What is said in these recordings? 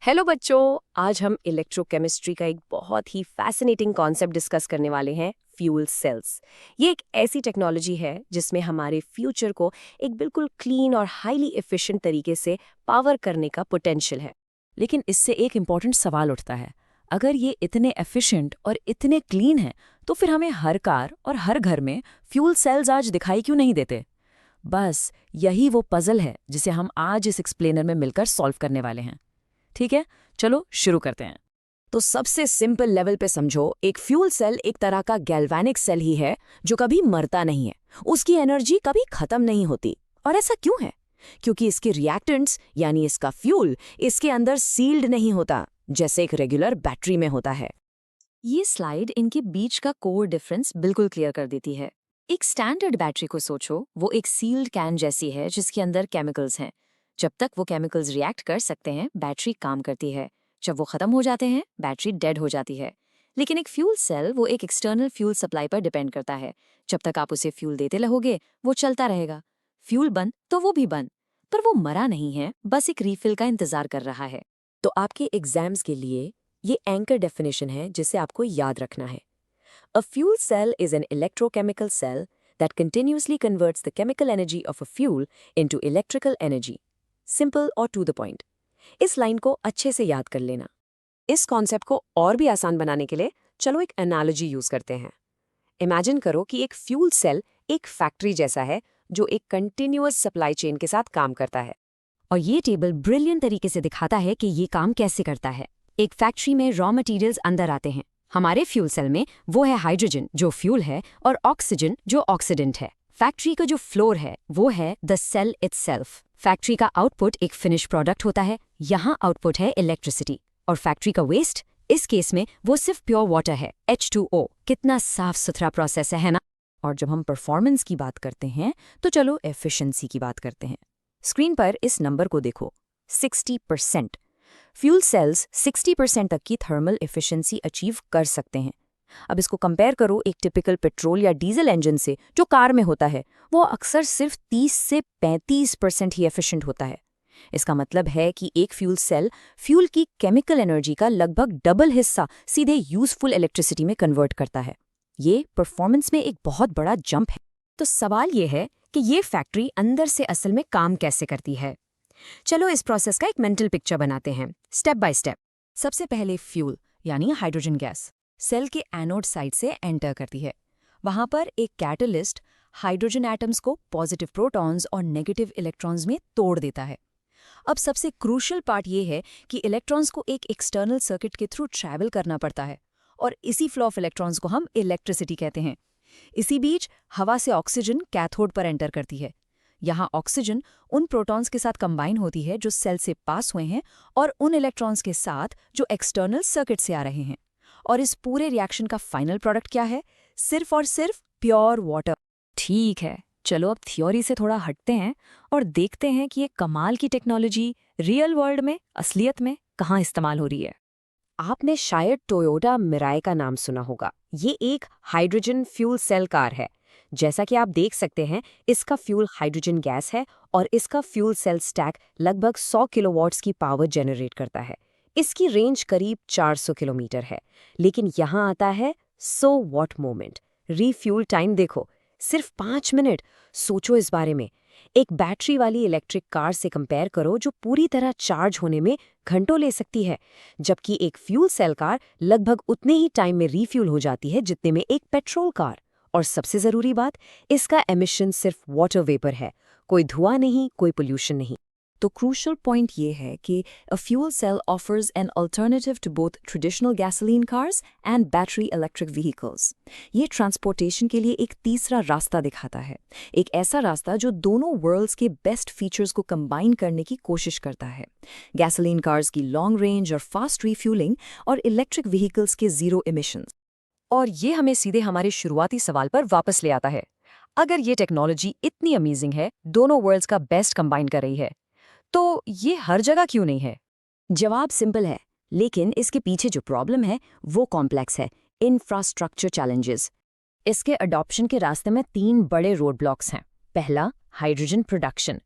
Hello बच्चों, आज हम इलेक्ट्रोकेमिस्ट्री का एक बहुत ही फैसिनेटिंग कॉन्सेप्ट डिस्कस करने वाले हैं, फ्यूल सेल्स। ये एक ऐसी टेक्नोलॉजी है जिसमें हमारे फ्यूचर को एक बिल्कुल क्लीन और हाईली एफिशिएंट तरीके से पावर करने का पोटेंशियल है। लेकिन इससे एक इम्पॉर्टेंट सवाल उठता है। अगर ये इतने एफिशिएंट और इतने क्लीन हैं, तो फिर हमें हर कार और हर घर में फ्यूल सेल्स आज दिखाई क्यों नहीं देते? बस यही वो पजल है जिसे हम आज इस एक्सप्लेनर में मिलकर सॉल्व करने वाले हैं। ठीक है, चलो शुरू करते हैं। तो सबसे सिंपल लेवल पे समझो, एक फ्यूल सेल एक तरह का गैल्वेनिक सेल ही है जो कभी मरता नहीं है। उसकी एनर्जी कभी खत्म नहीं होती। और ऐसा क्यों है? क्योंकि इसके रिएक्टेंट्स यानी इसका फ्यूल इसके अंदर सील्ड नहीं होता, जैसे एक रेगुलर बैटरी में होता है। ये स्लाइड इनके बीच का कोर डिफरेंस बिल्कुल क्लियर कर देती है। एक स्टैंडर्ड बैटरी को सोचो, वो एक सील्ड कैन जैसी है जिसके अंदर केमिकल्स हैं। जब तक वो केमिकल्स रिएक्ट कर सकते हैं, बैटरी काम करती है। जब वो खत्म हो जाते हैं, बैटरी डेड हो जाती है। लेकिन एक फ्यूल सेल वो एक एक्सटर्नल फ्यूल सप्लाई पर डिपेंड करता है। जब तक आप उसे फ्यूल देते रहोगे, वो चलता रहेगा। फ्यूल बंद तो वो भी बंद, पर वो मरा नहीं है, बस एक रीफिल का इंतजार कर रहा है। तो आपके एग्जाम्स के लिए ये एंकर डेफिनेशन है जिसे आपको याद रखना है। A fuel cell is an electrochemical cell that continuously converts the chemical energy of a fuel into electrical energy. Simple और to the point. इस लाइन को अच्छे से याद कर लेना। इस कॉन्सेप्ट को और भी आसान बनाने के लिए चलो एक एनालॉजी यूज करते हैं। इमेजिन करो कि एक फ्यूल सेल एक फैक्ट्री जैसा है जो एक कंटिन्यूअस सप्लाई चेन के साथ काम करता है। और ये टेबल ब्रिलियंट तरीके से दिखाता है कि ये काम कैसे करता है। एक फैक्ट्री में रॉ मटेरियल्स अंदर आते हैं। हमारे फ्यूल सेल में वो है हाइड्रोजन जो फ्यूल है और ऑक्सीजन जो ऑक्सीडेंट है। फैक्ट्री का जो फ्लोर है वो है द सेल इटसेल्फ। फैक्ट्री का आउटपुट एक फिनिश प्रोडक्ट होता है। यहाँ आउटपुट है इलेक्ट्रिसिटी। और फैक्ट्री का वेस्ट, इस केस में वो सिर्फ प्योर वाटर है, H2O। कितना साफ सुथरा प्रोसेस है ना? और जब हम परफॉर्मेंस की बात करते हैं तो चलो एफिशिएंसी की बात करते हैं। स्क्रीन पर इस नंबर को देखो, 60%। फ्यूल सेल्स 60% तक की थर्मल एफिशिएंसी अचीव कर सकते हैं। अब इसको कंपेयर करो एक टिपिकल पेट्रोल या डीजल इंजन से जो कार में होता है। वो अक्सर सिर्फ 30 से 35% ही एफिशिएंट होता है। इसका मतलब है कि एक फ्यूल सेल फ्यूल की केमिकल एनर्जी का लगभग डबल हिस्सा सीधे यूजफुल इलेक्ट्रिसिटी में कन्वर्ट करता है। ये परफॉर्मेंस में एक बहुत बड़ा जंप है। तो सवाल ये है कि ये फैक्ट्री अंदर से असल में काम कैसे करती है। चलो इस प्रोसेस का एक मेंटल पिक्चर बनाते हैं, स्टेप बाय स्टेप। सबसे पहले फ्यूल यानी हाइड्रोजन गैस सेल के एनोड साइड से एंटर करती है। वहां पर एक कैटलिस्ट हाइड्रोजन एटम्स को पॉजिटिव प्रोटॉन्स और नेगेटिव इलेक्ट्रॉन्स में तोड़ देता है। अब सबसे क्रूशियल पार्ट ये है कि इलेक्ट्रॉन्स को एक एक्सटर्नल सर्किट के थ्रू ट्रैवल करना पड़ता है, और इसी फ्लो ऑफ इलेक्ट्रॉन्स को हम इलेक्ट्रिसिटी कहते हैं। इसी बीच हवा से ऑक्सीजन कैथोड पर एंटर करती है। यहाँ ऑक्सीजन उन प्रोटॉन्स के साथ कंबाइन होती है जो सेल से पास हुए हैं और उन इलेक्ट्रॉन्स के साथ जो एक्सटर्नल सर्किट से आ रहे हैं। और इस पूरे रिएक्शन का फाइनल प्रोडक्ट क्या है? सिर्फ और सिर्फ प्योर वाटर। ठीक है, चलो अब थ्योरी से थोड़ा हटते हैं और देखते हैं कि ये कमाल की टेक्नोलॉजी रियल वर्ल्ड में, असलियत में कहाँ इस्तेमाल हो रही है। आपने शायद टोयोटा मिराई का नाम सुना होगा। ये एक हाइड्रोजन फ्यूल सेल कार है। जैसा कि आप देख सकते हैं, इसका फ्यूल हाइड्रोजन गैस है और इसका फ्यूल सेल स्टैक लगभग 100 किलोवाट्स की पावर जनरेट करता है। इसकी रेंज करीब 400 किलोमीटर है। लेकिन यहाँ आता है so what moment. Refuel time देखो, सिर्फ 5 मिनट। सोचो इस बारे में। एक बैटरी वाली इलेक्ट्रिक कार से कंपेयर करो जो पूरी तरह चार्ज होने में घंटों ले सकती है, जबकि एक फ्यूल सेल कार लगभग उतने ही टाइम में रीफ्यूल हो जाती है जितने में एक पेट्रोल कार। और सबसे जरूरी बात, इसका एमिशन सिर्फ वाटर वेपर है, कोई धुआं नहीं, कोई पोल्यूशन नहीं। तो क्रूशियल पॉइंट ये है कि a fuel cell offers an alternative to both traditional gasoline cars and battery electric vehicles. ये ट्रांसपोर्टेशन के लिए एक तीसरा रास्ता दिखाता है, एक ऐसा रास्ता जो दोनों वर्ल्ड्स के बेस्ट फीचर्स को कंबाइन करने की कोशिश करता है। गैसोलीन कार्स की लॉन्ग रेंज और फास्ट रिफ्यूलिंग और इलेक्ट्रिक व्हीकल्स के जीरो इमिशंस। और ये हमें सीधे हमारे शुरुआती सवाल पर वापस ले आता है। अगर ये टेक्नोलॉजी इतनी अमेजिंग है, दोनों वर्ल्ड्स का बेस्ट कंबाइन कर रही है, तो ये हर जगह क्यों नहीं है? जवाब सिंपल है, लेकिन इसके पीछे जो प्रॉब्लम है वो कॉम्प्लेक्स है, इंफ्रास्ट्रक्चर चैलेंजेस। इसके अडॉप्शन के रास्ते में 3 बड़े रोड ब्लॉक्स हैं। पहला, हाइड्रोजन प्रोडक्शन।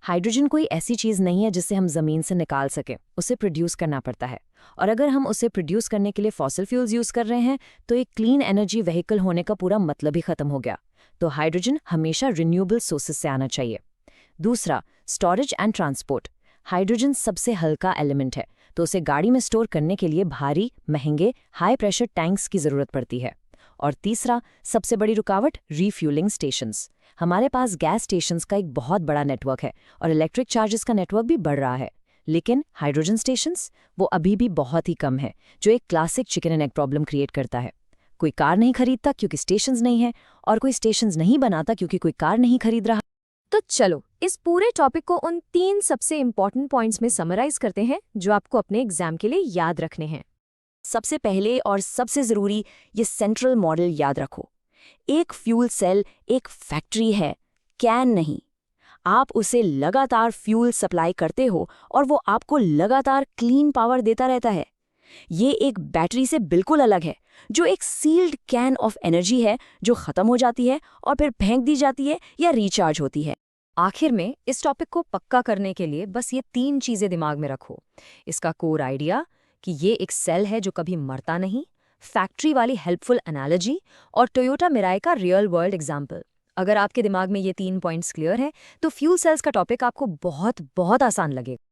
हाइड्रोजन कोई ऐसी चीज़ नहीं है जिसे हम ज़मीन से निकाल सकें, उसे प्रोड्यूस करना पड़ता है। और अगर हम उसे प्रोड्यूस करने के लिए फॉसिल फ्यूल्स यूज़ कर रहे हैं तो एक क्लीन एनर्जी व्हीकल होने का पूरा मतलब ही खत्म हो गया। तो हाइड्रोजन हमेशा रिन्यूएबल सोर्सेज से आना चाहिए। दूसरा, स्टोरेज एंड ट्रांसपोर्ट। हाइड्रोजन सबसे हल्का एलिमेंट है, तो उसे गाड़ी में स्टोर करने के लिए भारी, महंगे, हाई प्रेशर टैंक्स की ज़रूरत पड़ती है। और तीसरा, सबसे बड़ी रुकावट, रीफ्यूलिंग स्टेशंस। हमारे पास गैस स्टेशंस का एक बहुत बड़ा नेटवर्क है और इलेक्ट्रिक चार्जेस का नेटवर्क भी बढ़ रहा है, लेकिन हाइड्रोजन स्टेशंस वो अभी भी बहुत ही कम है, जो एक classic chicken and egg problem create करता है। कोई कार नहीं खरीदता क्योंकि स्टेशंस नहीं है, और कोई स्टेशंस नहीं बनाता क्योंकि कोई कार नहीं खरीद रहा। तो चलो इस पूरे टॉपिक को उन 3 सबसे इंपॉर्टेंट पॉइंट्स में समराइज करते हैं जो आपको अपने एग्जाम के लिए याद रखने हैं। सबसे पहले और सबसे ज़रूरी, ये सेंट्रल मॉडल याद रखो। एक फ्यूल सेल एक फैक्ट्री है, कैन नहीं। आप उसे लगातार फ्यूल सप्लाई करते हो और वो आपको लगातार क्लीन पावर देता रहता है। ये एक बैटरी से बिल्कुल अलग है, जो एक सील्ड कैन ऑफ एनर्जी है जो ख़त्म हो जाती है और फिर फेंक दी जाती है या रिचार्ज होती है। आखिर में इस टॉपिक को पक्का करने के लिए बस ये 3 चीज़ें दिमाग में रखो। इसका कोर आइडिया कि ये एक सेल है जो कभी मरता नहीं, फैक्ट्री वाली हेल्पफुल एनालॉजी और टोयोटा मिराई का रियल वर्ल्ड एग्जाम्पल। अगर आपके दिमाग में ये 3 पॉइंट्स क्लियर हैं तो फ्यूल सेल्स का टॉपिक आपको बहुत बहुत आसान लगेगा।